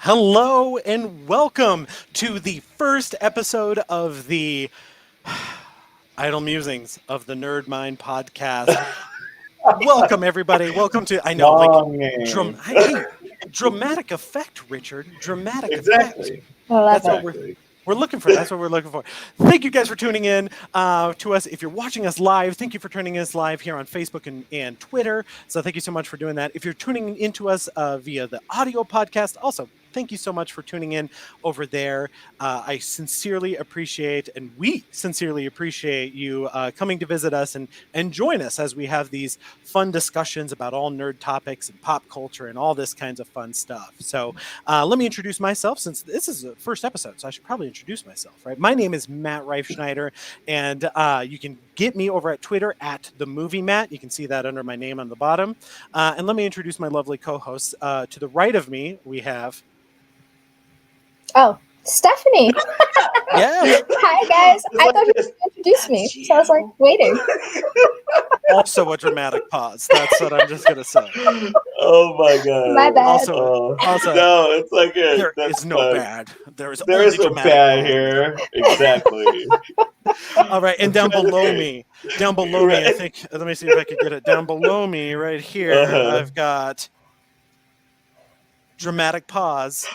Hello and welcome to the first episode of the Idle Musings of the Nerd Mind podcast. Welcome everybody. Welcome to dramatic effect, Richard. Dramatic effect. That's what we're looking for. That's what we're looking for. Thank you guys for tuning in to us. If you're watching us live, thank you for tuning us live here on Facebook and Twitter. So thank you so much for doing that. If you're tuning into us via the audio podcast, also thank you so much for tuning in over there. I sincerely appreciate, and we sincerely appreciate you coming to visit us and join us as we have these fun discussions about all nerd topics and pop culture and all this kinds of fun stuff. So let me introduce myself, since this is the first episode, so I should probably introduce myself, right? My name is Matt Reifschneider, and you can get me over at Twitter at the Movie Matt. You can see that under my name on the bottom. And let me introduce my lovely co-hosts. To the right of me, we have... Oh, Stephanie. Yeah. Hi, guys. I thought you were going to introduce me, so I was like, waiting. Also a dramatic pause. That's what I'm just going to say. Oh my god. My bad. Also, no, it's like there is no fun. bad. There is no dramatic bad pause. here. Exactly. All right, and down below me, I think, let me see if I can get it. Down below me, right here, I've got dramatic pause.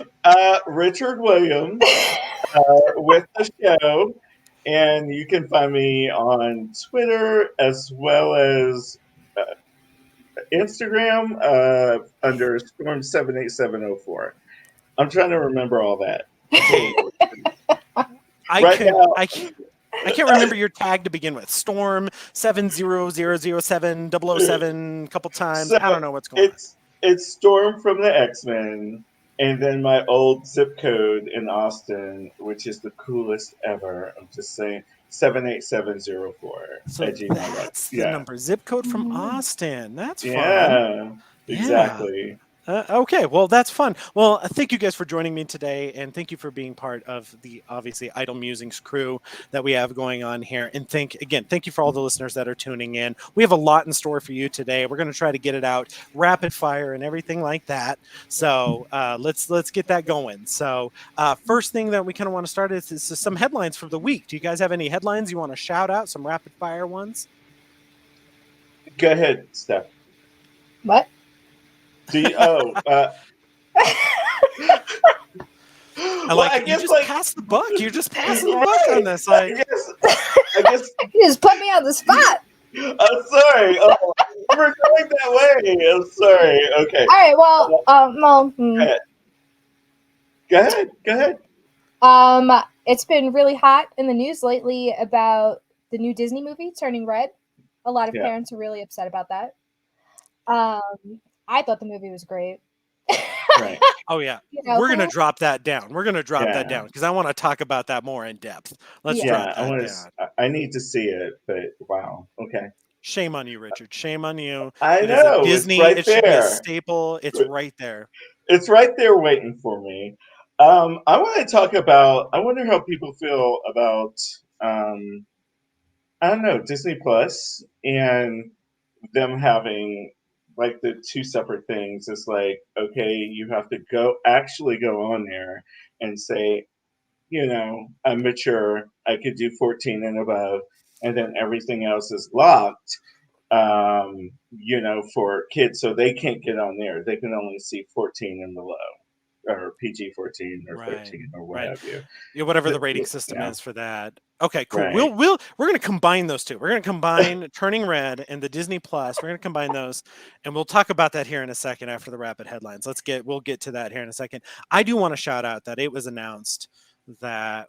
Richard Williams with the show, and you can find me on Twitter as well as Instagram under Storm78704. I'm trying to remember all that. I can't remember your tag to begin with. Storm 70007 007 a couple times. So I don't know what's going on. It's Storm from the X-Men, and then my old zip code in Austin, which is the coolest ever. I'm just saying, 78704. So that's the number. Zip code from Austin. That's fun. Yeah, exactly. Okay, well, that's fun. Well, thank you guys for joining me today, and thank you for being part of the, obviously, Idle Musings crew that we have going on here. And thank you for all the listeners that are tuning in. We have a lot in store for you today. We're going to try to get it out rapid fire and everything like that. So let's get that going. So first thing that we kind of want to start is some headlines for the week. Do you guys have any headlines you want to shout out, some rapid fire ones? Go ahead, Steph. What? You just passed the buck. You're just passing the buck on this. I guess you just put me on the spot. I'm sorry. We're going that way. I'm sorry. Okay. All right. Well, Go ahead. It's been really hot in the news lately about the new Disney movie, Turning Red. A lot of parents are really upset about that. I thought the movie was great. Right. Oh, yeah. We're going to drop that down. That down because I want to talk about that more in depth. Let's drop that down. I need to see it, but wow. Okay. Shame on you, Richard. Shame on you. I know. Disney, it's right it should be there. a staple. It's right there. It's right there waiting for me. I want to talk about, I wonder how people feel about, I don't know, Disney Plus and them having like the two separate things. It's like, okay, you have to go on there and say, I'm mature, I could do 14 and above, and then everything else is locked, for kids, so they can't get on there. They can only see 14 and below. or PG-14 or 13 or what have you. Yeah, whatever the rating system is for that. Okay, cool. Right. We're going to combine those two. We're going to combine Turning Red and the Disney Plus. We're going to combine those, and we'll talk about that here in a second after the rapid headlines. We'll get to that here in a second. I do want to shout out that it was announced that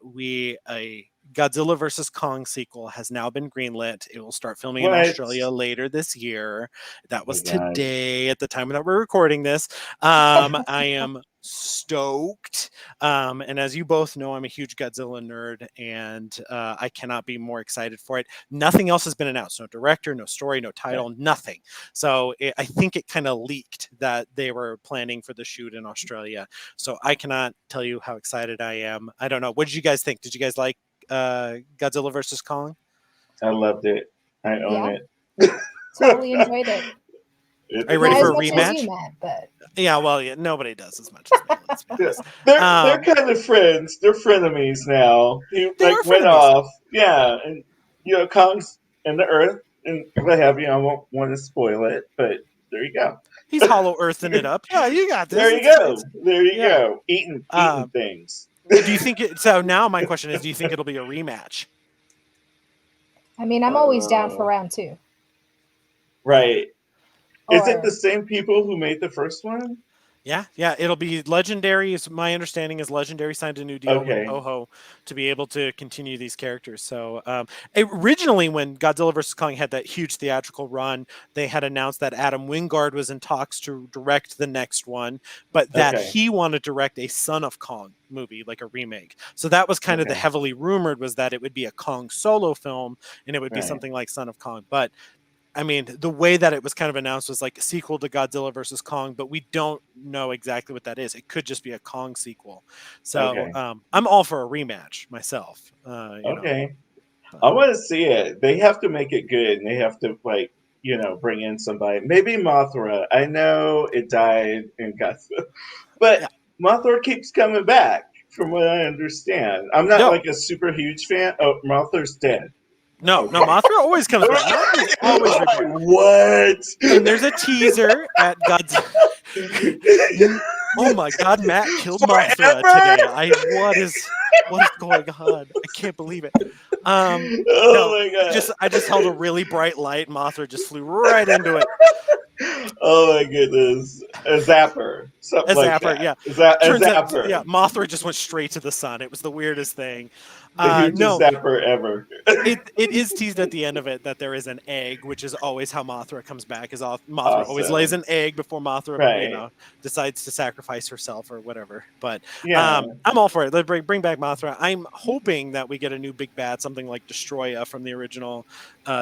a Godzilla vs. Kong sequel has now been greenlit. It will start filming in Australia later this year. That was today at the time that we're recording this. I am stoked. And as you both know, I'm a huge Godzilla nerd, and I cannot be more excited for it. Nothing else has been announced. No director, no story, no title, nothing. So I think it kind of leaked that they were planning for the shoot in Australia. So I cannot tell you how excited I am. I don't know. What did you guys think? Did you guys like Godzilla versus Kong? I loved it. I own it. Totally enjoyed it. Are you ready for a rematch? As you, Matt, but... Yeah, well, nobody does as much as me. They're kind of friends. They're frenemies now. He went off. Yeah, and Kong's in the Earth and what have you. I won't want to spoil it, but there you go. He's hollow earthing it up. Yeah, you got this. There you go. There you go. Eating things. Do you think so? Now my question is, do you think it'll be a rematch? I mean, I'm always down for round 2. Right. Is it the same people who made the first one? Yeah, it'll be Legendary. My understanding is Legendary signed a new deal with Toho to be able to continue these characters. So originally, when Godzilla vs. Kong had that huge theatrical run, they had announced that Adam Wingard was in talks to direct the next one, but that he wanted to direct a Son of Kong movie, like a remake. So that was kind of the heavily rumored, was that it would be a Kong solo film, and it would be something like Son of Kong. But I mean, the way that it was kind of announced was like a sequel to Godzilla versus Kong, but we don't know exactly what that is. It could just be a Kong sequel. So I'm all for a rematch myself. I want to see it. They have to make it good, and they have to bring in somebody. Maybe Mothra. I know it died in Godzilla, but Mothra keeps coming back, from what I understand. I'm not like a super huge fan. Oh, Mothra's dead. No, Mothra always comes back. Mothra's always recording. What? And there's a teaser at Godzilla. Oh my God, Matt killed Mothra today. What is going on? I can't believe it. My God. I just held a really bright light. Mothra just flew right into it. Oh my goodness. A zapper. Something like that. Yeah. A zapper. Mothra just went straight to the sun. It was the weirdest thing. The hugest zapper ever. It is teased at the end of it that there is an egg, which is always how Mothra comes back. Mothra always lays an egg before Mothra decides to sacrifice herself or whatever. But I'm all for it. Let's bring back Mothra. I'm hoping that we get a new big bad, something like Destroya from the original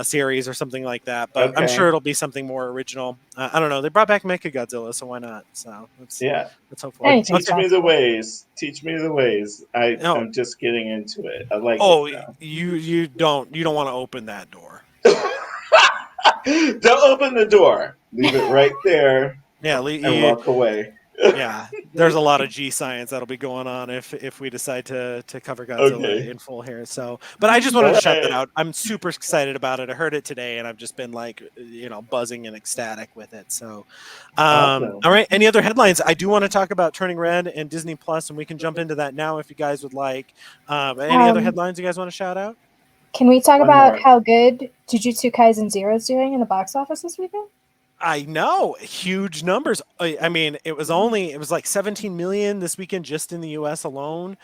series or something like that. But I'm sure it'll be something more original. I don't know. They brought back Mechagodzilla, so why not? So let's hope for it. Teach me the ways. Teach me the ways. I'm just getting into it. I like it. You don't want to open that door. Don't open the door. Leave it right there. And walk away. Yeah, there's a lot of G science that'll be going on if we decide to cover Godzilla in full here. So, but I just wanted to shout that out. I'm super excited about it. I heard it today, and I've just been buzzing and ecstatic with it. So, all right. Any other headlines? I do want to talk about Turning Red and Disney Plus, and we can jump into that now if you guys would like. Any other headlines you guys want to shout out? Can we talk about how good Jujutsu Kaisen 0 is doing in the box office this weekend? I know, huge numbers. I mean, it was like 17 million this weekend just in the U.S. alone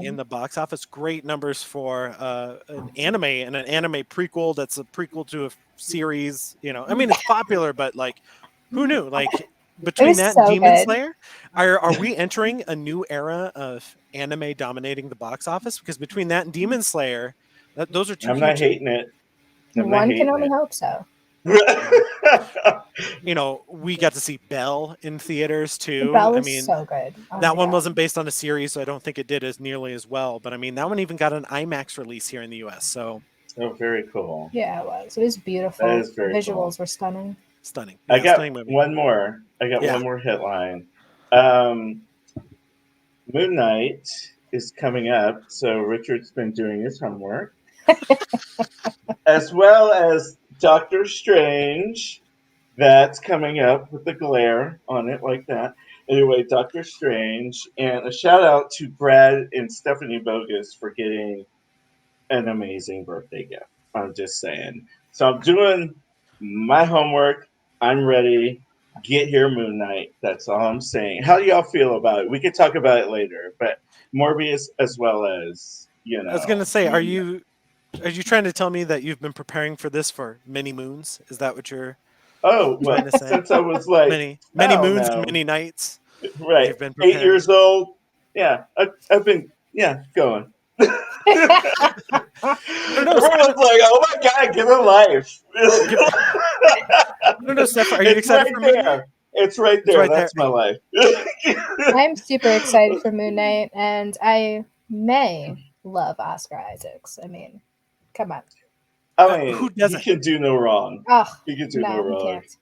in the box office. Great numbers for an anime and an anime prequel that's a prequel to a series. I mean, it's popular, but who knew? Between that and Demon Slayer, are we entering a new era of anime dominating the box office? Because between that and Demon Slayer, those are two. I'm not hating it. One can only hope so. We got to see Belle in theaters too. Belle was so good. That one wasn't based on a series, so I don't think it did as nearly as well. But I mean, that one even got an IMAX release here in the U.S. So, very cool. Yeah, it was. It was beautiful. That is very Visuals cool. were stunning. Stunning. I got one more. One more headline. Moon Knight is coming up, so Richard's been doing his homework, as well as Doctor Strange. That's coming up with the glare on it like that. Anyway, Doctor Strange, and a shout out to Brad and Stephanie Bogus for getting an amazing birthday gift. I'm just saying. So I'm doing my homework. I'm ready. Get here, Moon Knight. That's all I'm saying. How do y'all feel about it? We could talk about it later, but Morbius as well as I was gonna say, Moon Knight. are you trying to tell me that you've been preparing for this for many moons? Is that what you're Oh, trying what? to say? Since I was like, Many oh moons and no, many nights. right, You've been 8 years preparing. old. Yeah, I've been going. I don't know. Everyone's like, "Oh my god, get a life!" I don't know, Steph. Are you It's excited right for Moon Knight? there. It's right It's there. right there. That's my life. I'm super excited for Moon Knight, and I may love Oscar Isaacs. I mean, come on. I mean, Who he doesn't? can do no wrong. Oh, He can do no no, he wrong. can't.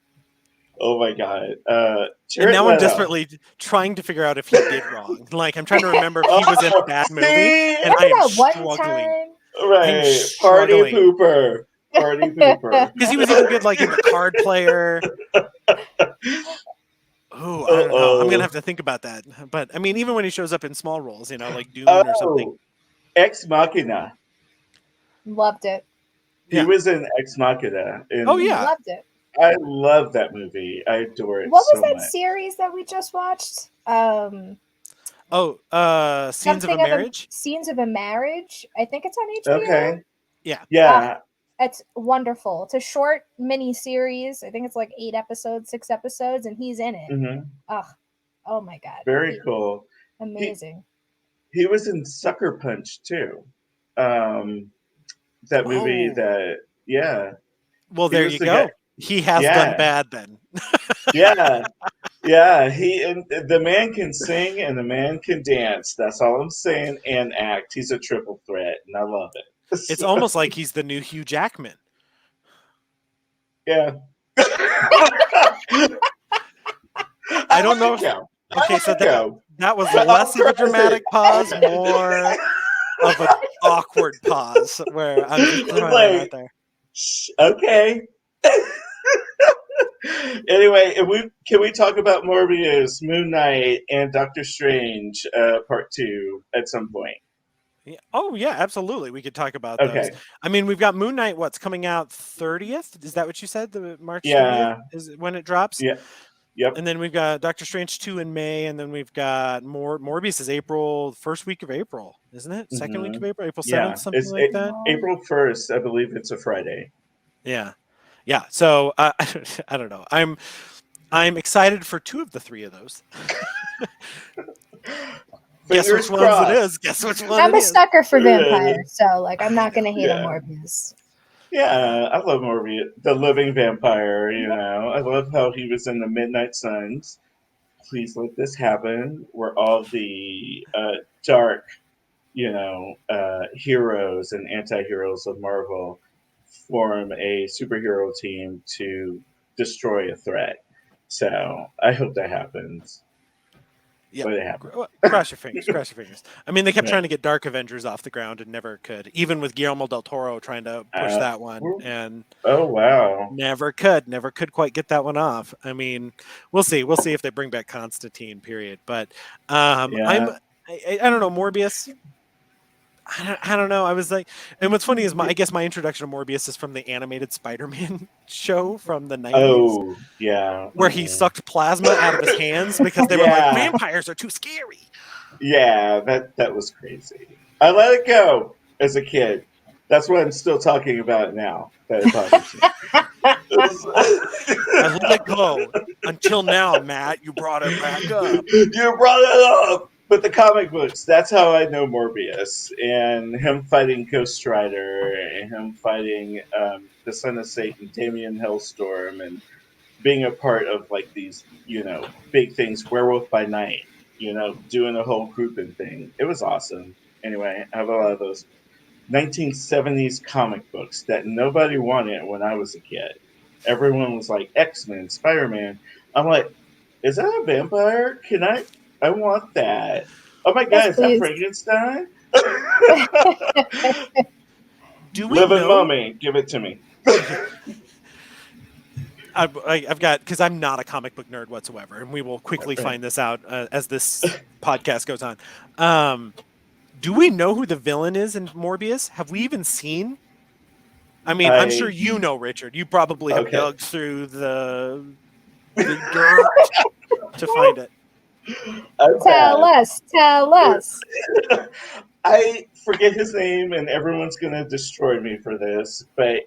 Oh my god. And Jared now I'm Leto. desperately trying to figure out if he did wrong. Like I'm trying to remember if he was in a bad movie, See? and I am Remember that one struggling. time? I am Right. Party struggling pooper. Party pooper. because he was even good, like in the Card Player. Oh, I don't know. I'm gonna have to think about that. But I mean, even when he shows up in small roles, like Dune or something. Oh, Ex Machina. Loved it. He Yeah. was in Ex Machina. Oh yeah. Loved it. I love that movie. I adore it What was so that much. series that we just watched? Scenes of a Marriage. Scenes of a Marriage. I think it's on HBO. Okay. Yeah. Yeah. It's wonderful. It's a short mini series. I think it's like 6 episodes, and he's in it. Mm-hmm. Oh my god. Very cool. Amazing. He was in Sucker Punch too. That movie yeah. Well, there you go. He has done bad then. Yeah. Yeah, the man can sing and the man can dance. That's all I'm saying, and act. He's a triple threat, and I love it. It's almost like he's the new Hugh Jackman. Yeah. I don't know. Okay, so that was less of a dramatic pause, more of an awkward pause where I'm just throwing it out there. Okay. Anyway, can we talk about Morbius, Moon Knight, and Doctor Strange Part 2 at some point? Yeah. Oh yeah, absolutely. We could talk about those. I mean, we've got Moon Knight. What's coming out 30th? Is that what you said? The March 30th is when it drops. Yeah. Yep. And then we've got Doctor Strange 2 in May, and then we've got Morbius is April, first week of April, isn't it? Second week of April, April 7th, something like that. April 1st, I believe it's a Friday. Yeah. Yeah. So I don't know. I'm excited for 2 of the 3 of those. Guess which ones it is. Guess which one I'm a sucker for vampires, so like I'm not gonna hate on Morbius. Yeah, I love Morbius, the living vampire. I love how he was in the Midnight Suns. Please let this happen. Where all the dark, heroes and anti-heroes of Marvel form a superhero team to destroy a threat. So I hope that happens. Yeah, cross your fingers. Cross your fingers. I mean, they kept trying to get Dark Avengers off the ground and never could. Even with Guillermo del Toro trying to push that one, and oh wow, never could quite get that one off. I mean, we'll see. We'll see if they bring back Constantine. Period. But I don't know, Morbius. I don't know. I was like, and what's funny is I guess my introduction to Morbius is from the animated Spider-Man show from the 90s. Oh, yeah. Where he sucked plasma out of his hands because they were like, vampires are too scary. Yeah, that was crazy. I let it go as a kid. That's what I'm still talking about now. That it bothers me. I let it go until now, Matt. You brought it back up. You brought it up. But the comic books, that's how I know Morbius. And him fighting Ghost Rider, and him fighting the Son of Satan, Damien Hellstorm, and being a part of like these, big things, Werewolf by Night, doing a whole grouping thing. It was awesome. Anyway, I have a lot of those 1970s comic books that nobody wanted when I was a kid. Everyone was like, X-Men, Spider-Man. I'm like, is that a vampire? I want that. Oh my God, is that Frankenstein? Do we Living know? Mummy, give it to me. I've got, because I'm not a comic book nerd whatsoever, and we will quickly find this out as this podcast goes on. Do we know who the villain is in Morbius? Have we even seen? I mean, I'm sure you know, Richard. You probably have dug through the dirt to find it. Tell us. I forget his name, and everyone's going to destroy me for this, but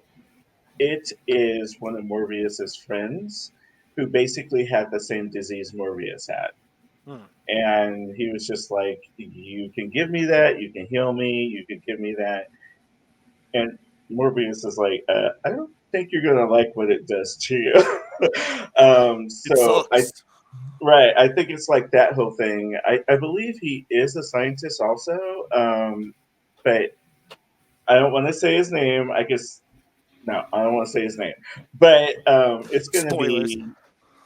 it is one of Morbius's friends who basically had the same disease Morbius had. And he was just like, you can give me that, you can heal me, you can give me that. And Morbius is like, I don't think you're going to like what it does to you. I think it's like that whole thing. I believe he is a scientist also, but I don't want to say his name. I guess, no, I don't want to say his name. But it's going to be,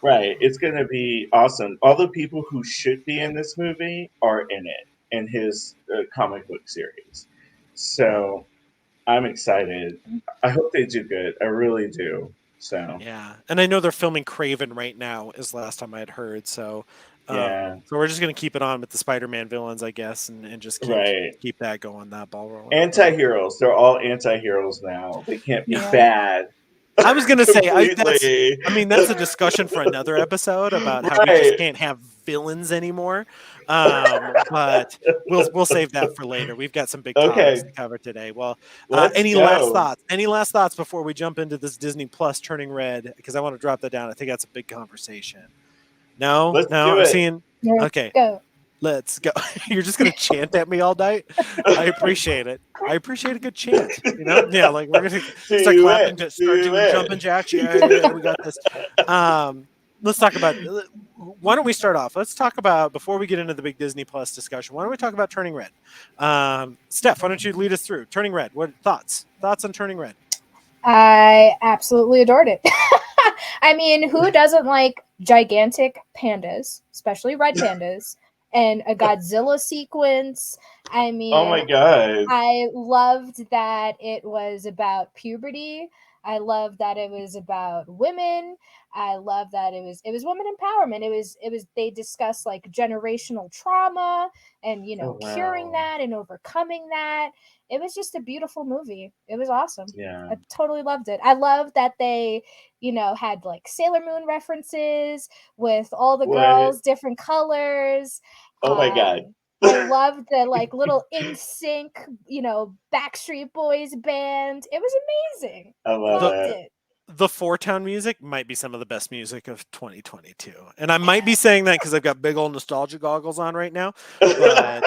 it's going to be awesome. All the people who should be in this movie are in it, in his comic book series. So I'm excited. I hope they do good. I really do. So yeah, and I know they're filming Kraven right now, is the last time I had heard. So so we're just gonna keep it on with the Spider-Man villains, I guess, and just keep that going, that ball rolling. Anti-heroes. They're all anti-heroes now. They can't be bad. I was gonna say, I mean, that's a discussion for another episode about how we just can't have villains anymore. But we'll save that for later. We've got some big topics to cover today. Well, any last thoughts? Any last thoughts before we jump into this Disney Plus Turning Red? Because I want to drop that down. I think that's a big conversation. No, I'm seeing. Okay, go. Let's go. You're just gonna chant at me all night. I appreciate it. I appreciate a good chant. You know, yeah. Like we're gonna start clapping, to start doing jumping jacks. Yeah, we got this. Let's talk about. Why don't we start off? Let's talk about, before we get into the big Disney Plus discussion. Why don't we talk about Turning Red? Steph, why don't you lead us through Turning Red? What thoughts? Thoughts on Turning Red? I absolutely adored it. I mean, who doesn't like gigantic pandas, especially red pandas, and a Godzilla sequence? I mean, oh my god! I loved that it was about puberty. I loved that it was about women. I love that it was women empowerment. It was they discussed like generational trauma and curing that and overcoming that. It was just a beautiful movie. It was awesome. Yeah. I totally loved it. I love that they, had like Sailor Moon references with all the girls, different colors. Oh my god. I loved the like little NSYNC, Backstreet Boys band. It was amazing. I loved it. The Four-Town music might be some of the best music of 2022. And I might be saying that because I've got big old nostalgia goggles on right now. But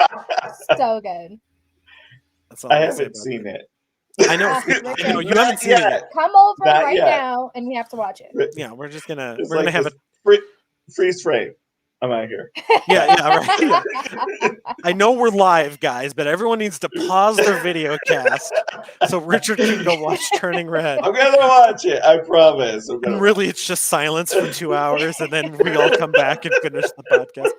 so good. That's all I haven't seen it. I know. I know you haven't seen it yet. Come over right now and we have to watch it. Yeah, we're gonna have a freeze frame. I'm out of here. Yeah, right. Yeah. I know we're live, guys, but everyone needs to pause their video cast so Richard can go watch Turning Red. I'm gonna watch it. I promise. And really, it's just silence for 2 hours, and then we all come back and finish the podcast.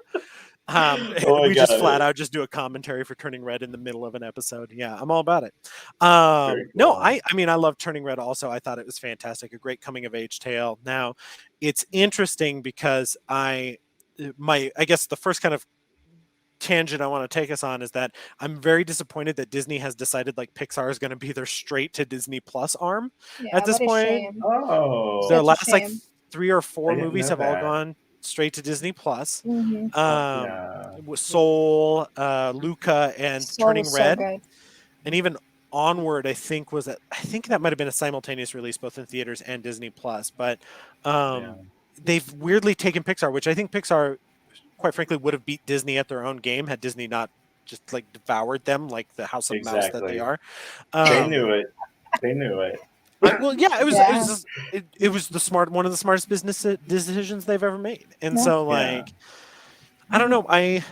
We just flat out just do a commentary for Turning Red in the middle of an episode. Yeah, I'm all about it. Cool. No, I mean, I love Turning Red also. I thought it was fantastic. A great coming of age tale. Now, it's interesting because I guess the first kind of tangent I want to take us on is that I'm very disappointed that Disney has decided like Pixar is going to be their straight to Disney Plus arm at this point. Shame. Oh, their last like 3 or 4 movies have all gone straight to Disney Plus. With Soul, Luca, and Soul Turning Red, so and even Onward. I think that might have been a simultaneous release both in theaters and Disney Plus. But they've weirdly taken Pixar, which I think Pixar, quite frankly, would have beat Disney at their own game had Disney not just like devoured them like the House of Mouse that they are. They knew it. Well, yeah, it was one of the smartest business decisions they've ever made, and so like, I don't know, I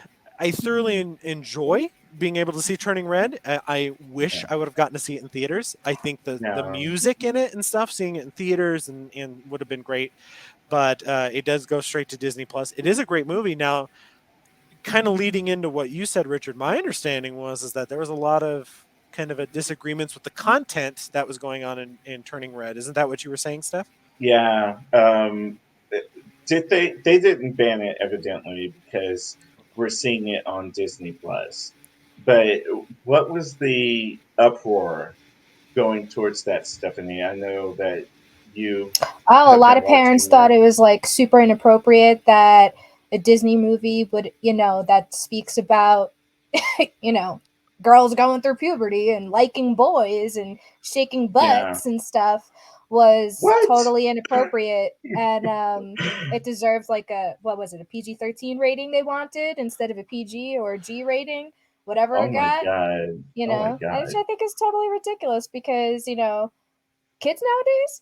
thoroughly enjoy being able to see Turning Red. I wish I would have gotten to see it in theaters. I think the music in it and stuff, seeing it in theaters and would have been great. But it does go straight to Disney Plus. It is a great movie. Now, kind of leading into what you said, Richard, my understanding is that there was a lot of kind of a disagreements with the content that was going on in Turning Red. Isn't that what you were saying, Steph? Yeah. Did they didn't ban it evidently because we're seeing it on Disney Plus. But what was the uproar going towards that, Stephanie? I know that you Oh, a have lot been of parents watching thought more. it was like super inappropriate that a Disney movie would, that speaks about, you know, girls going through puberty and liking boys and shaking Yeah. butts and stuff was What? totally inappropriate. And it deserves like what was it, a PG-13 rating they wanted instead of a PG or a G rating, whatever Oh it my got, god. Oh my which god. I think is totally ridiculous because, kids nowadays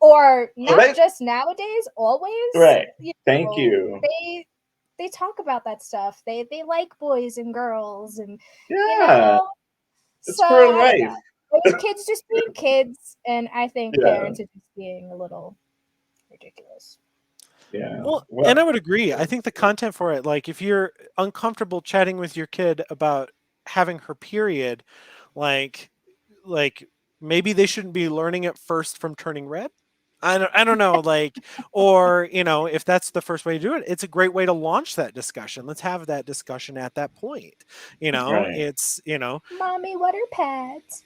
or Oh, not just nowadays, always, right. Thank know, you. they talk about that stuff. They like boys and girls and you Yeah. know It's so real I don't life. know, it was kids just being kids, and I think Yeah. parents are just being a little ridiculous. Yeah. Well, and Well, I would agree. I think the content for it, like if you're uncomfortable chatting with your kid about having her period, like like maybe they shouldn't be learning it first from turning red. I don't know, like, or if that's the first way to do it, it's a great way to launch that discussion. Let's have that discussion at that point. right. It's Mommy, what are pads?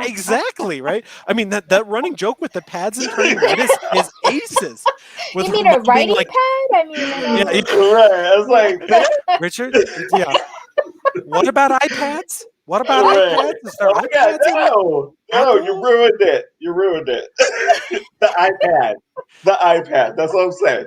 exactly right. I mean that running joke with the pads and turning red is aces. With You her mean a mom being writing like, pad? I mean, I yeah, yeah, don't. Right. I was like, that? Richard, yeah. What about iPads? What about Right. iPads? Is there Oh my god, iPads in no. No, you Apple? ruined it. You ruined it. The iPad. The iPad. That's what I'm saying.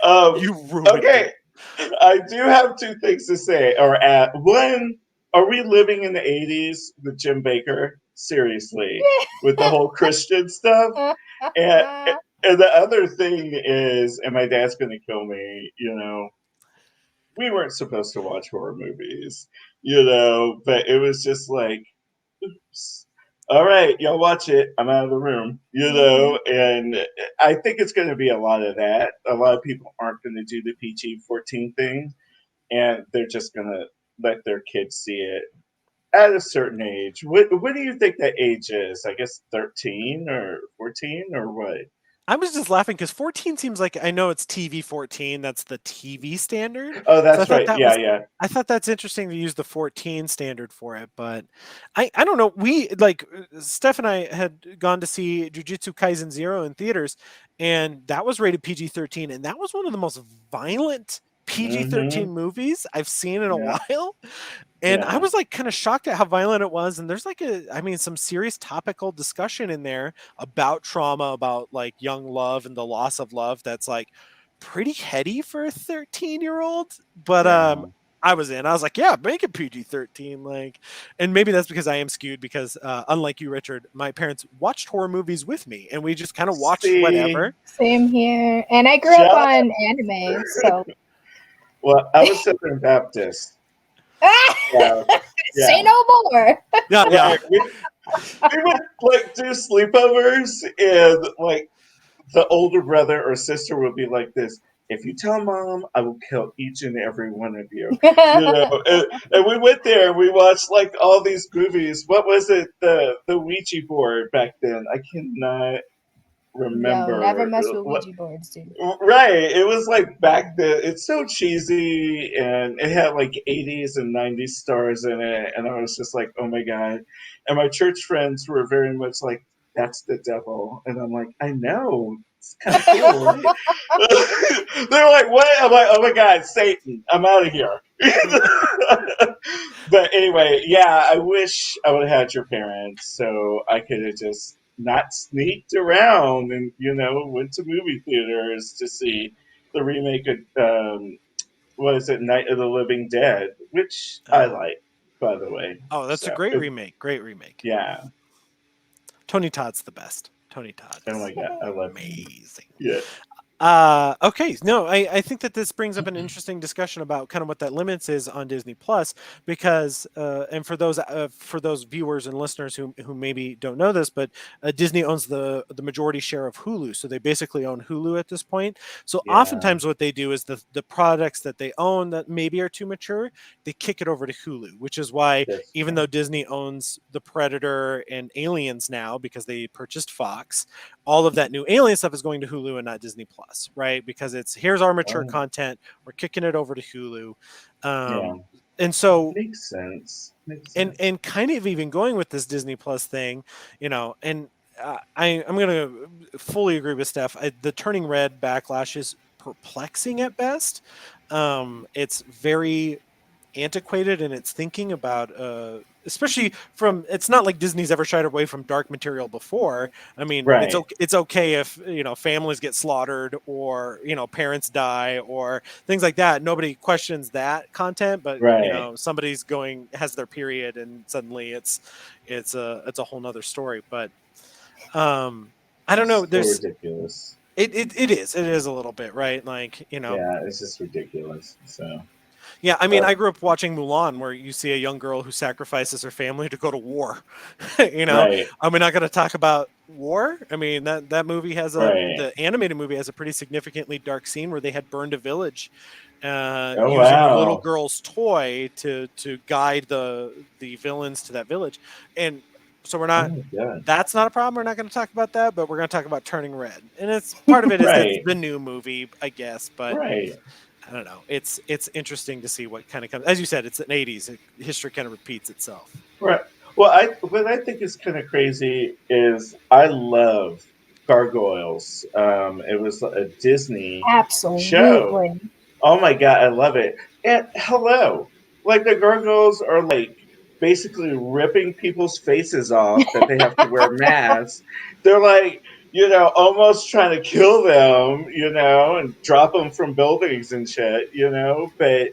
Um, You ruined okay. it. I do have two things to say or add. One, are we living in the 80s with Jim Baker? Seriously. With the whole Christian stuff? And and the other thing is, and my dad's gonna kill me, we weren't supposed to watch horror movies, but it was just like, all right, y'all watch it. I'm out of the room, and I think it's going to be a lot of that. A lot of people aren't going to do the PG-14 thing, and they're just going to let their kids see it at a certain age. What do you think that age is? I guess 13 or 14 or what? I was just laughing because 14 seems like, I know it's TV 14. That's the TV standard. Oh, So that's right. Yeah, yeah, I thought that's interesting to use the 14 standard for it, but I don't know. We like Steph and I had gone to see Jujutsu Kaisen 0 in theaters, and that was rated PG-13, and that was one of the most violent PG-13 hmm movies I've seen in a yeah, while. And I yeah, was like kind of shocked at how violent it was. And there's like some serious topical discussion in there about trauma, about like young love and the loss of love. That's like pretty heady for a 13-year-old. But yeah. I was in. I was like, yeah, make it PG-13. Like, and maybe that's because I am skewed because unlike you, Richard, my parents watched horror movies with me, and we just kind of watched See, whatever. Same here, and I grew up shut up. on anime, so Well, I was Southern Baptist. Yeah, say yeah. no more. Yeah, yeah. Right. We would like do sleepovers, and like the older brother or sister would be like this. If you tell mom, I will kill each and every one of you. And we went there and we watched like all these movies. What was it? The Ouija board back then. I cannot Yo, never remember. mess with Ouija boards, dude. Right. It was like back then. It's so cheesy and it had like 80s and 90s stars in it. And I was just like, oh my God. And my church friends were very much like, that's the devil. And I'm like, I know. It's kind of cool, right? They're like, what? I'm like, oh my God, Satan. I'm out of here. But anyway, yeah, I wish I would have had your parents so I could have just not sneaked around and went to movie theaters to see the remake of what is it, Night of the Living Dead, which I Oh, like, by the way. oh, that's a So great remake. Great remake. yeah, Tony Todd's the best. Tony Todd oh is my God, I love him. amazing. Yeah, Okay, no, I think that this brings up an interesting discussion about kind of what that limits is on Disney Plus, because and for those viewers and listeners who maybe don't know this, but Disney owns the majority share of Hulu, so they basically own Hulu at this point. So Yeah. oftentimes what they do is the products that they own that maybe are too mature, they kick it over to Hulu, which is why That's even true. though Disney owns the Predator and Aliens now because they purchased Fox, all of that new Alien stuff is going to Hulu and not Disney Plus, right? Because it's here's our mature Oh, content, we're kicking it over to Hulu, yeah. and so Makes sense. Makes sense. and kind of even going with this Disney Plus thing, and I'm gonna fully agree with Steph. The Turning Red backlash is perplexing at best. It's very antiquated in its thinking about especially from it's not like Disney's ever shied away from dark material before. I mean, Right. it's okay if, families get slaughtered or, parents die or things like that. Nobody questions that content, but Right. somebody's going has their period and suddenly it's a whole nother story. But I don't know, It's so there's ridiculous. it is a little bit, right? Like, Yeah, it's just ridiculous. So, yeah, I mean, but I grew up watching Mulan, where you see a young girl who sacrifices her family to go to war. you know, right, are we not going to talk about war? I mean, that movie has right. the animated movie has a pretty significantly dark scene where they had burned a village, Oh using a little wow. girl's toy to guide the villains to that village, and so we're Oh not. my god. That's not a problem. We're not going to talk about that, but we're going to talk about Turning Red, and it's part of it is it's Right, the new movie, I guess, but right, I don't know. It's interesting to see what kind of comes. As you said, it's an '80s. History kind of repeats itself. right. Well, what I think is kind of crazy is I love gargoyles. It was a Disney show. Absolutely. Oh my god, I love it. And hello, like the gargoyles are like basically ripping people's faces off that they have to wear masks. They're like, almost trying to kill them, and drop them from buildings and shit, But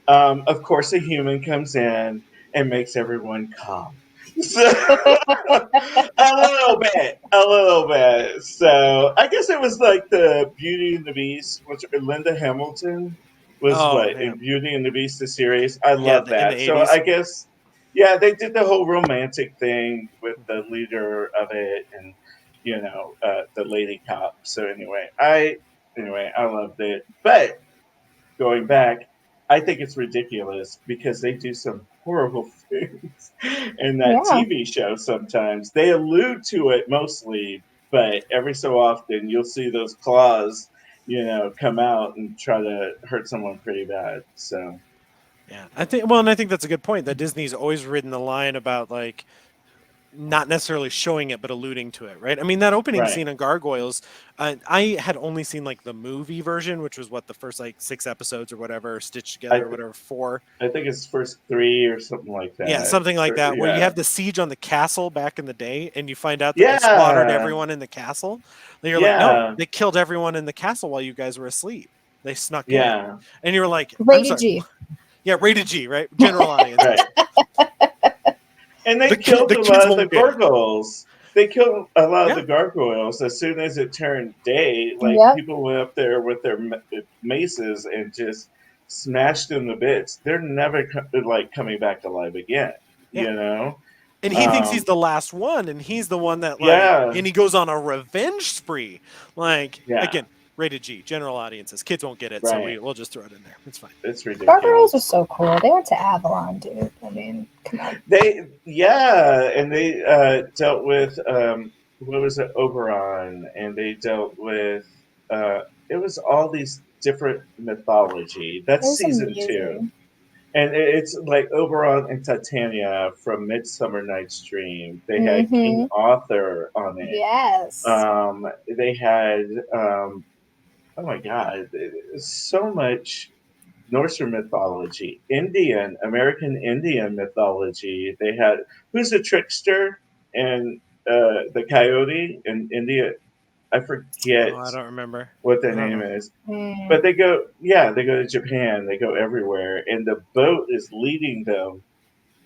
of course, a human comes in and makes everyone calm. So, a little bit. So I guess it was like the Beauty and the Beast, which Linda Hamilton was Oh what man, in Beauty and the Beast the series. I yeah, love in the that. So '80s. I guess yeah, they did the whole romantic thing with the leader of it and the lady cop. So anyway I loved it. But going back, I think it's ridiculous because they do some horrible things in that Yeah. TV show sometimes. They allude to it mostly, but every so often you'll see those claws, come out and try to hurt someone pretty bad. So, Yeah, and I think that's a good point. That Disney's always ridden the line about like not necessarily showing it but alluding to it, right? I mean, that opening right. scene on Gargoyles, I had only seen like the movie version, which was what the first like 6 episodes or whatever stitched I, together, or th- whatever, four. I think it's first three or something like Yeah, that. something like Or, that, where you yeah. have the siege on the castle back in the day, and you find out that they slaughtered Yeah. everyone in the castle. And you're like, no, Yeah. they killed everyone in the castle while you guys were asleep. They snuck in, Yeah. and you were like, I'm Rated sorry, G. yeah, rated G, right? General audiences. Right. And they killed The a kids lot of the won't get it. gargoyles. They killed a lot of Yeah, the gargoyles as soon as it turned day. Like Yep. people went up there with their maces and just smashed them to bits. They're never like coming back alive again. yeah. You know? And he thinks he's Um, the last one, and he's the one that yeah, and he goes on a revenge spree. Like yeah, again, rated G, general audiences. Kids won't get it, so right. we'll just throw it in there. It's fine. It's Gargoyles are ridiculous. so cool. They went to Avalon, dude. I mean, come on. And they dealt with what was it, Oberon, and they dealt with it was all these different mythology. It That's was season two, amazing. and it's like Oberon and Titania from Midsummer Night's Dream. They had King Mm-hmm. Arthur on it. Yes. They had oh my god, so much Norse mythology, American Indian mythology. They had who's the trickster and the coyote in India. I Oh, forget I don't remember. what their I don't name know. is, Mm. but they go to Japan. They go everywhere, and the boat is leading them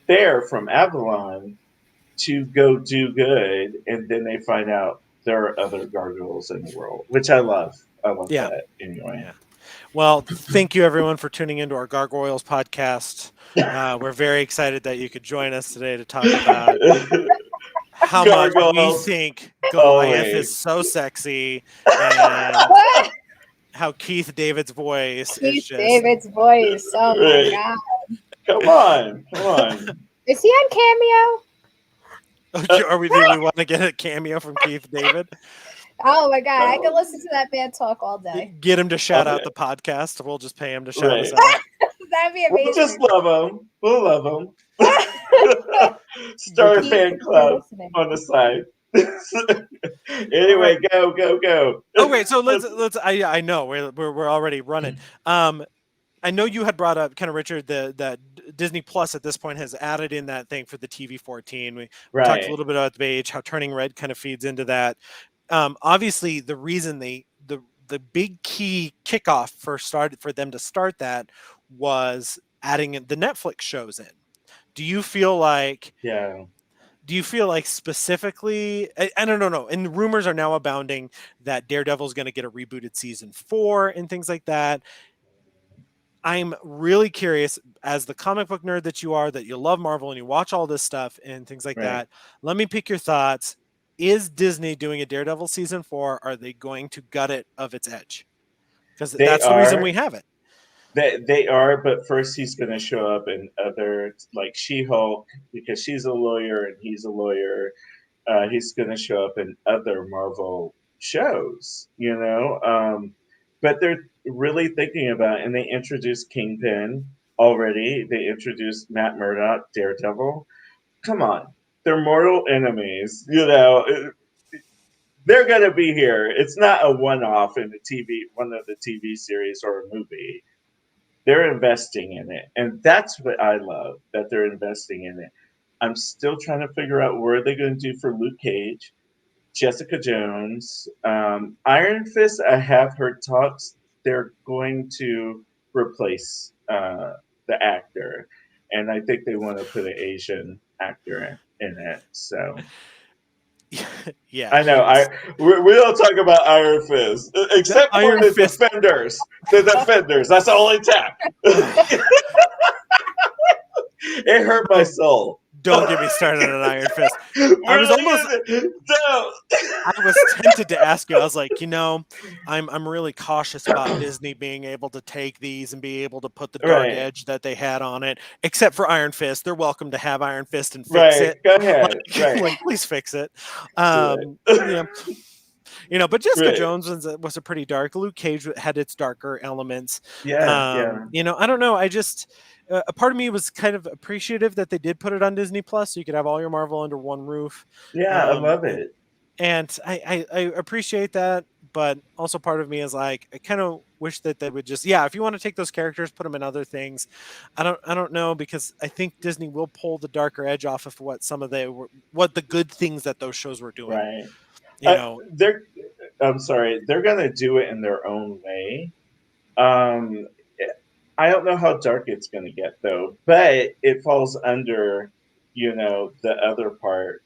there from Avalon to go do good, and then they find out there are other gargoyles in the world, which I love. I love that anyway. Yeah. Well, thank you everyone for tuning into our Gargoyles podcast. We're very excited that you could join us today to talk about how much we think Goliath is so sexy and how Keith David's voice is just... David's voice. Oh my god. Come on. Is he on Cameo? Do we want to get a cameo from Keith David? Oh my god, I could listen to that man talk all day. Get him to shout out the podcast. We'll just pay him to shout us out. That'd be amazing. We'll just love him. We'll love him. Start a fan club on the side. Anyway, go. Oh wait, so let's. I know we're already running. I know you had brought up kind of Richard that Disney Plus at this point has added in that thing for the TV-14. We talked a little bit about the age, how Turning Red kind of feeds into that. Obviously, the reason the big key kickoff for them to start that was adding the Netflix shows in. Do you feel like? Yeah. Do you feel like specifically? I don't know. And rumors are now abounding that Daredevil is going to get a rebooted season 4 and things like that. I'm really curious, as the comic book nerd that you are, that you love Marvel and you watch all this stuff and things like that. Let me pick your thoughts. Is Disney doing a Daredevil season 4? Are they going to gut it of its edge? Because that's the reason we have it. They are, but first he's going to show up in other, like She-Hulk, because she's a lawyer and he's a lawyer. He's going to show up in other Marvel shows, but they're really thinking about it, and they introduced Kingpin already. They introduced Matt Murdock, Daredevil. Come on. They're mortal enemies, they're going to be here. It's not a one-off in one of the TV series or a movie. They're investing in it, and that's what I love, that they're investing in it. I'm still trying to figure out what they're going to do for Luke Cage, Jessica Jones, Iron Fist. I have heard talks they're going to replace the actor, and I think they want to put an Asian actor in it. So. Yeah, I know. We don't talk about Iron Fist except for the Defenders. The Defenders. That's the only time. It hurt my soul. Don't get me started on Iron Fist. I was tempted to ask you. I was like, I'm really cautious about Disney being able to take these and be able to put the dark edge that they had on it. Except for Iron Fist, they're welcome to have Iron Fist and fix it. Go ahead. Please fix it. But Jessica Jones was a pretty dark. Luke Cage had its darker elements. I don't know. I just. A part of me was kind of appreciative that they did put it on Disney Plus, so you could have all your Marvel under one roof. Yeah, I love it, and I appreciate that. But also, part of me is like, I kind of wish that they would just, if you want to take those characters, put them in other things. I don't know, because I think Disney will pull the darker edge off of what the good things that those shows were doing. Right. I'm sorry, they're gonna do it in their own way. I don't know how dark it's going to get, though, but it falls under, the other part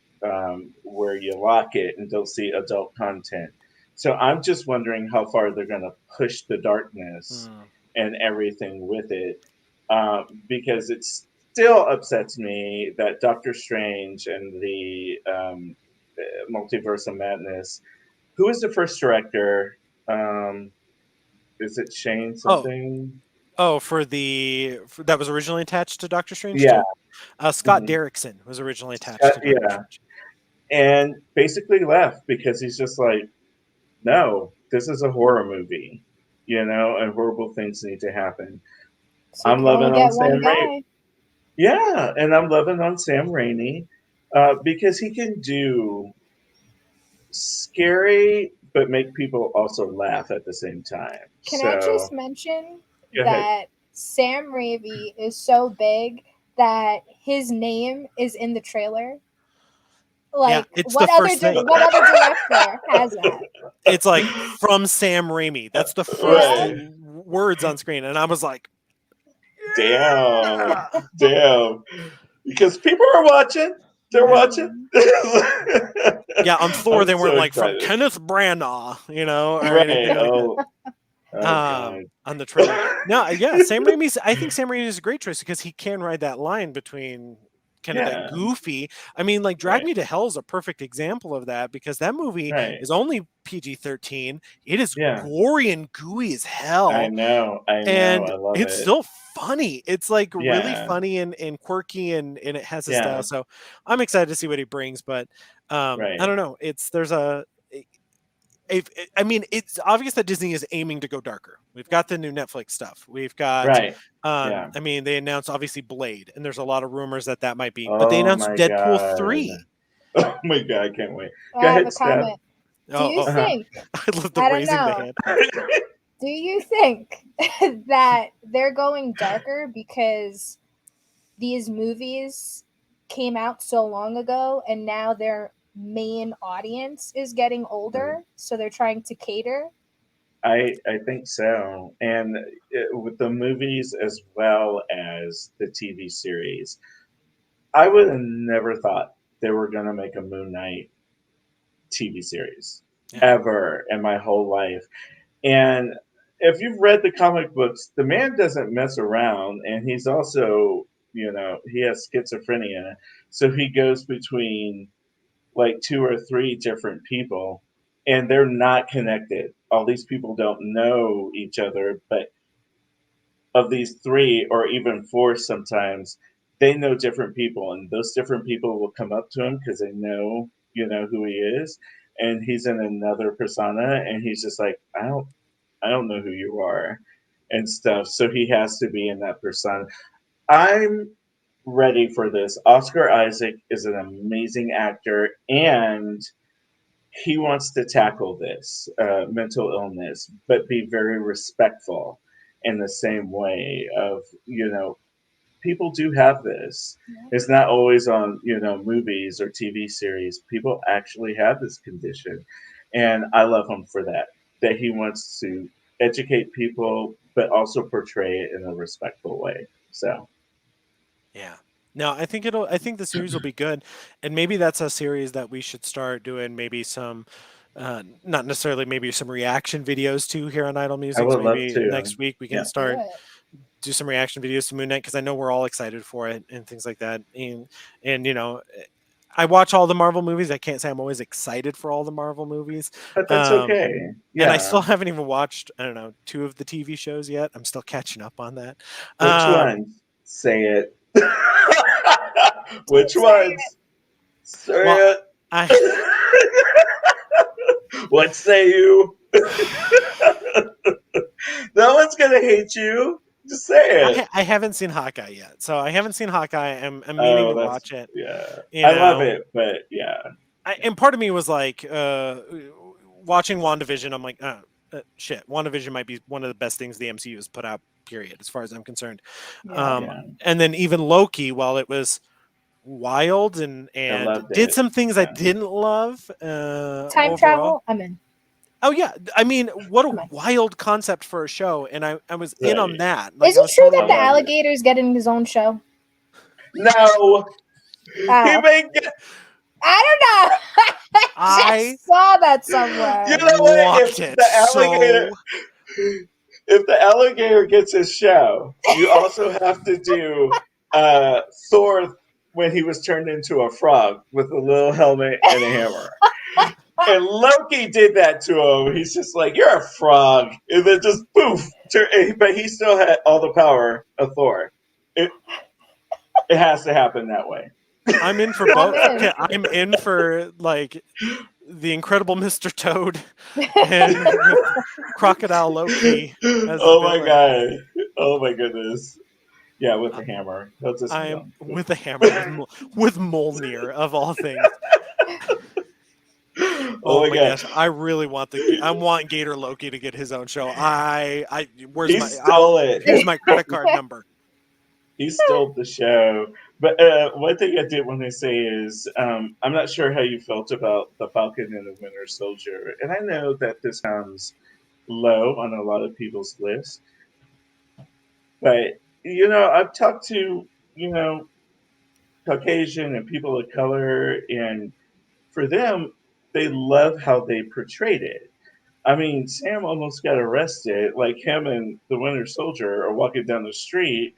where you lock it and don't see adult content. So I'm just wondering how far they're going to push the darkness and everything with it, because it still upsets me that Doctor Strange and the Multiverse of Madness, who was the first director? Is it Shane something? Oh, that was originally attached to Doctor Strange? Yeah. Scott Derrickson was originally attached to Doctor Strange. And basically left because he's just like, no, this is a horror movie, and horrible things need to happen. So I'm loving on Sam Raimi. Yeah, and I'm loving on Sam Raimi because he can do scary but make people also laugh at the same time. Can I just mention that Sam Raimi is so big that his name is in the trailer? Like, what other director has that? It's like, from Sam Raimi. That's the first words on screen. And I was like, damn. Because people are watching. they're watching. Yeah, on Thor they weren't so like excited. from Kenneth Branagh, or right. anything like that. God. On the trailer. No, yeah, Sam Raimi's. I think Sam Raimi is a great choice because he can ride that line between kind of that goofy. I mean, like Drag Me to Hell is a perfect example of that because that movie is only PG-13. It is gory and gooey as hell. I know. And I love it's it. still funny. It's like really funny and quirky and it has a style. So I'm excited to see what he brings. But I don't know. It's obvious that Disney is aiming to go darker. We've got the new Netflix stuff. We've got, I mean, they announced obviously Blade, and there's a lot of rumors that might be, but they announced Deadpool 3. Oh my God, I can't wait. Go ahead, Steph. Do you think? I love the raising the hand. Do you think that they're going darker because these movies came out so long ago and now their main audience is getting older, so they're trying to cater? I think so. And with the movies as well as the TV series, I would have never thought they were going to make a Moon Knight TV series ever in my whole life. And if you've read the comic books, the man doesn't mess around. And he's also, he has schizophrenia. So he goes between like 2 or 3 different people and they're not connected. All these people don't know each other, but of these 3 or even 4 sometimes, they know different people and those different people will come up to him because they know, who he is. And he's in another persona and he's just like, I don't know who you are and stuff. So he has to be in that persona. I'm ready for this. Oscar Isaac is an amazing actor and he wants to tackle this mental illness, but be very respectful in the same way of, people do have this. It's not always on, movies or TV series. People actually have this condition. And I love him for that he wants to educate people, but also portray it in a respectful way. So, yeah. No, I think the series will be good. And maybe that's a series that we should start doing maybe some, not necessarily maybe some reaction videos to here on Idle Musings. I would love Maybe to. next week we can do some reaction videos to Moon Knight because I know we're all excited for it and things like that. And I watch all the Marvel movies. I can't say I'm always excited for all the Marvel movies. But that's okay. Yeah. And I still haven't even watched, 2 of the TV shows yet. I'm still catching up on that. Which ones? Say it. Which ones? Say it. What say you? No one's going to hate you. Just say it. I haven't seen Hawkeye yet. So I haven't seen Hawkeye. I'm meaning to watch it. Yeah. I love it, but yeah. And part of me was like, watching WandaVision, I'm like, shit, WandaVision might be one of the best things the MCU has put out, period, as far as I'm concerned. And then even Loki, while it was wild and did some things I didn't love. Time travel, I'm in. Oh yeah, I mean, what a wild concept for a show, and I was in on that. Like, is it true that the alligator's getting his own show? No, he may get. I don't know. I saw that somewhere. You know what? If the alligator gets his show, you also have to do Thor when he was turned into a frog with a little helmet and a hammer. And Loki did that to him. He's just like, you're a frog. And then just poof. But he still had all the power of Thor. It has to happen that way. I'm in for both. I'm in for like the Incredible Mr. Toad and Crocodile Loki. Oh my god! Oh my goodness! Yeah, with the hammer. I'm with the hammer with Mjolnir of all things. Oh my gosh! I really want I want Gator Loki to get his own show. Here's my credit card number. He stole the show. But one thing I did want to say is I'm not sure how you felt about the Falcon and the Winter Soldier. And I know that this comes low on a lot of people's lists. But, I've talked to, Caucasian and people of color, and for them, they love how they portrayed it. I mean, Sam almost got arrested. Like him and the Winter Soldier are walking down the street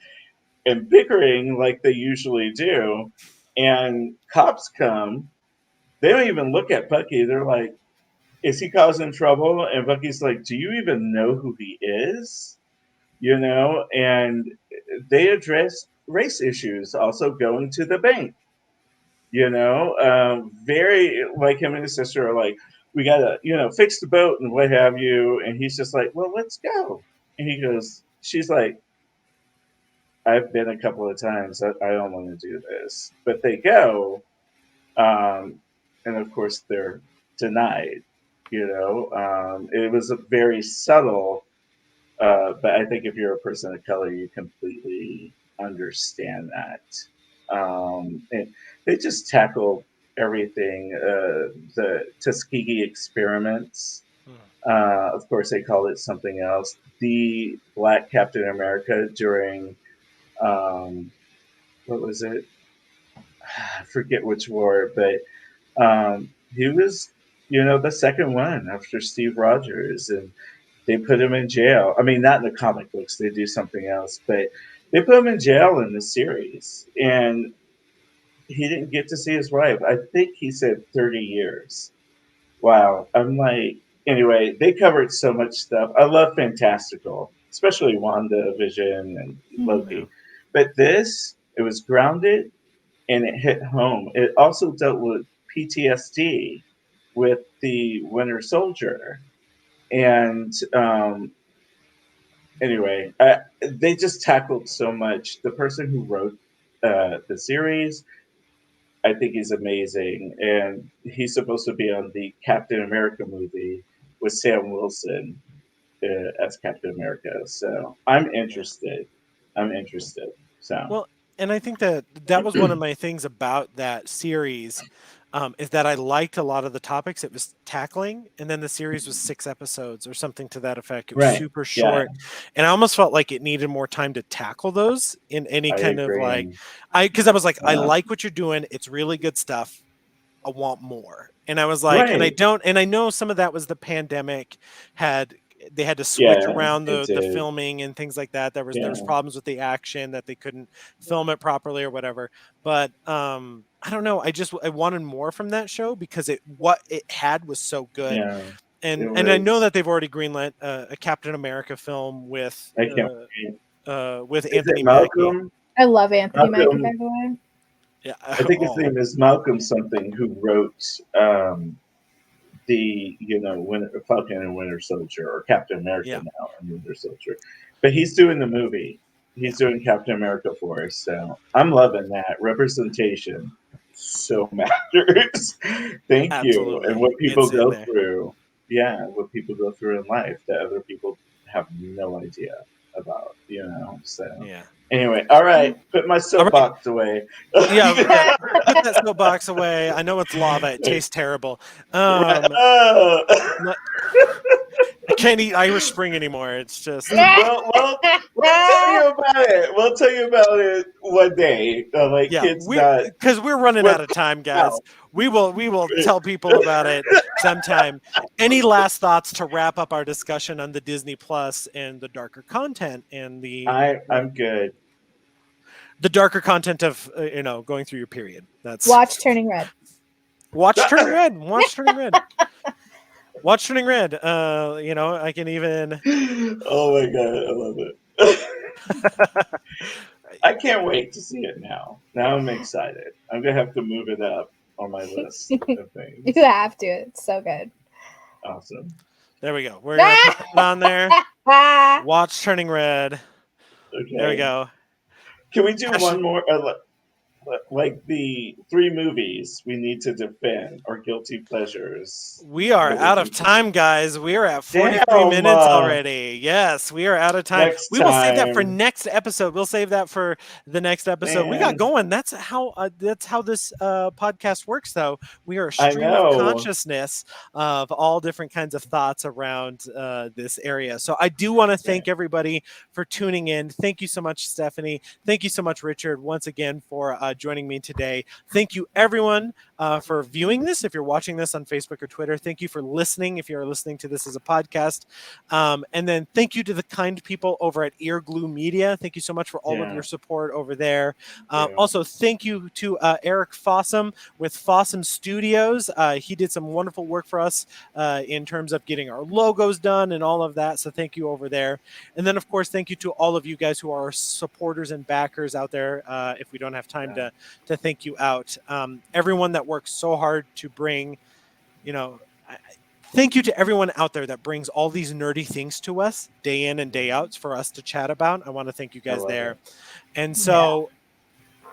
and bickering like they usually do, and cops come. They don't even look at Bucky. They're like, "Is he causing trouble?" And Bucky's like, "Do you even know who he is?" You know, and they address race issues. Also, going to the bank. You know, very like him and his sister are like, "We gotta, fix the boat and what have you." And he's just like, "Well, let's go." And he goes, "She's like, I've been a couple of times. I don't want to do this." But they go, and of course they're denied. It was a very subtle, but I think if you're a person of color, you completely understand that. And they just tackle everything. The Tuskegee experiments. Of course, they call it something else. The Black Captain America during what was it? I forget which war, but he was, the second one after Steve Rogers, and they put him in jail. I mean, not in the comic books; they do something else, but they put him in jail in the series, and he didn't get to see his wife. I think he said 30 years. Wow. I'm like, anyway, they covered so much stuff. I love Fantastical, especially Wanda, Vision, and Loki. But this, it was grounded and it hit home. It also dealt with PTSD with the Winter Soldier. And anyway, they just tackled so much. The person who wrote the series, I think he's amazing. And he's supposed to be on the Captain America movie with Sam Wilson as Captain America. So I'm interested. I'm interested. So. Well, and I think that was one of my things about that series, is that I liked a lot of the topics it was tackling, and then the series was 6 episodes or something to that effect. It was super short, and I almost felt like it needed more time to tackle those in any kind of like, because I was like, I like what you're doing. It's really good stuff. I want more. And I was like, and I know some of that was the pandemic they had to switch around the filming and things like that. There was problems with the action that they couldn't film it properly or whatever. But I don't know. I wanted more from that show because what it had was so good. Yeah, and I know that they've already greenlit a Captain America film with Anthony Mackie. I love Anthony Mackie, by the way. Yeah, I think his name is Malcolm something, who wrote the Falcon and Winter Soldier, or Captain America now and Winter Soldier. But he's doing the movie. He's doing Captain America for us. So I'm loving that. Representation so matters. Thank you. And what people go through. Yeah, what people go through in life that other people have no idea about, So anyway, all right, put my soapbox away. Put that soapbox away. I know it's lava. It tastes terrible. I can't eat Irish Spring anymore. It's just we'll tell you about it. We'll tell you about it one day. Because we're running out of time, guys. We will tell people about it sometime. Any last thoughts to wrap up our discussion on the Disney Plus and the darker content and the? I'm good. The darker content of going through your period. That's watch Turning Red. Watch Turning Red. Watch Turning Red. Watch Turning Red. I can even. Oh my god, I love it. I can't wait to see it now. Now I'm excited. I'm gonna have to move it up on my list of things. You have to. It's so good. Awesome. There we go. We're gonna put it on there. Watch Turning Red. Okay. There we go. Can we do one more? Like the 3 movies we need to defend, our guilty pleasures. We are out of time, guys. We are at 43 minutes already. Yes, we are out of time. We will save that for next episode. We'll save that for the next episode. Man. We got going. That's how this podcast works, though. We are a stream of consciousness of all different kinds of thoughts around this area. So I do want to thank everybody for tuning in. Thank you so much, Stephanie. Thank you so much, Richard, once again for joining me today. Thank you, everyone, for viewing this. If you're watching this on Facebook or Twitter, thank you for listening. If you're listening to this as a podcast, and then thank you to the kind people over at Ear Glue Media. Thank you so much for all of your support over there. Also, thank you to Eric Fossum with Fossum Studios. He did some wonderful work for us in terms of getting our logos done and all of that. So thank you over there. And then, of course, thank you to all of you guys who are supporters and backers out there. If we don't have time to thank you out, everyone that works so hard to bring, thank you to everyone out there that brings all these nerdy things to us day in and day out for us to chat about. I want to thank you guys there. And so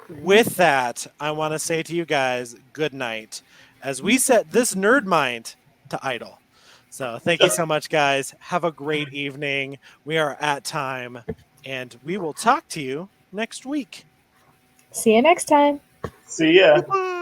with that, I want to say to you guys, good night, as we set this nerd mind to idle. So thank you so much, guys. Have a great evening. We are at time, and we will talk to you next week. See you next time. See ya. Bye-bye.